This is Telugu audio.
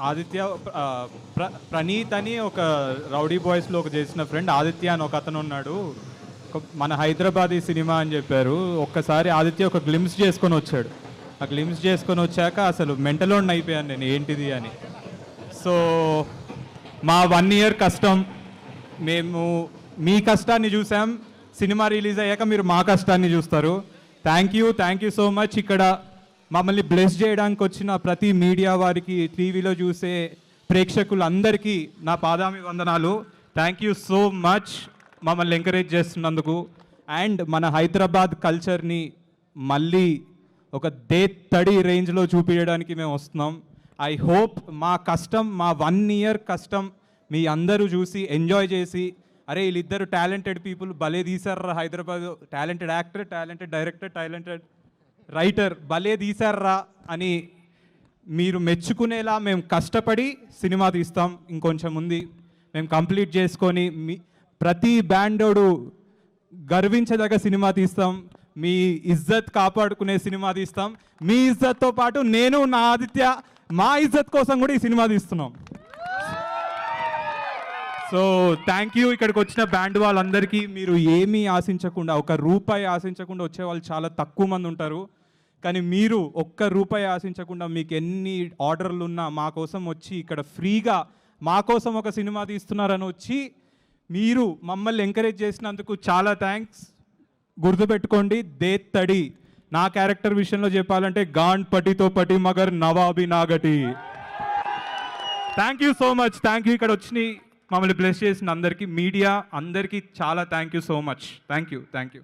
ఆదిత్య ప్రణీత్ అని ఒక రౌడీ బాయ్స్లో ఒక చేసిన ఫ్రెండ్ ఆదిత్య అని ఒక అతను ఉన్నాడు. మన హైదరాబాదీ సినిమా అని చెప్పారు. ఒక్కసారి ఆదిత్య ఒక గ్లిమ్స్ చేసుకొని వచ్చాడు. ఆ గ్లిమ్స్ చేసుకొని వచ్చాక అసలు మెంటలోన్ అయిపోయాను నేను, ఏంటిది అని. సో మా 1 year కష్టం, మేము మీ కష్టాన్ని చూసాం. సినిమా రిలీజ్ అయ్యాక మీరు మా కష్టాన్ని చూస్తారు. Thank you so much. ఇక్కడ మమ్మల్ని బ్లెస్ చేయడానికి వచ్చిన ప్రతి మీడియా వారికి, టీవీలో చూసే ప్రేక్షకులందరికీ నా పాదామి వందనాలు. థ్యాంక్ యూ సో మచ్ మమ్మల్ని ఎంకరేజ్ చేస్తున్నందుకు. అండ్ మన హైదరాబాద్ కల్చర్ని మళ్ళీ ఒక దేత్తడి రేంజ్లో చూపించడానికి మేము వస్తున్నాం. ఐ హోప్ మా కష్టం, మా 1 year కష్టం మీ అందరూ చూసి ఎంజాయ్ చేసి, అరే వీళ్ళిద్దరు టాలెంటెడ్ పీపుల్ భలే తీశారా Hyderabad, talented actor, talented director, talented writer భలే తీశారా అని మీరు మెచ్చుకునేలా మేము కష్టపడి సినిమా తీస్తాం. ఇంకొంచెం ఉంది, మేము కంప్లీట్ చేసుకొని మీ ప్రతి బ్యాండోడు గర్వించదగ్గ సినిమా తీస్తాం. మీ ఇజ్జత్ కాపాడుకునే సినిమా తీస్తాం. మీ ఇజ్జత్తో పాటు నేను, నా ఆదిత్య, మా ఇజ్జత్ కోసం కూడా ఈ సినిమా తీస్తున్నాం. So thank you. ఇక్కడికి వచ్చిన బ్యాండ్ వాళ్ళందరికీ. మీరు ఏమీ ఆశించకుండా, ₹1 ఆశించకుండా వచ్చే వాళ్ళు చాలా తక్కువ మంది ఉంటారు. కానీ మీరు ₹1 ఆశించకుండా, మీకు ఎన్ని ఆర్డర్లు ఉన్నా మా కోసం వచ్చి ఇక్కడ ఫ్రీగా మా కోసం ఒక సినిమా తీస్తున్నారని వచ్చి మీరు మమ్మల్ని ఎంకరేజ్ చేసినందుకు చాలా థ్యాంక్స్. గుర్తుపెట్టుకోండి, దేత్తడి. నా క్యారెక్టర్ విషయంలో చెప్పాలంటే గాండ్ పటితో పటి మగర్ నవాబి నాగటి. Thank you so much. Thank you. ఇక్కడ వచ్చి మమ్మల్ని బ్లెస్ చేసిన అందరికీ, మీడియా అందరికీ చాలా thank you so much. Thank you.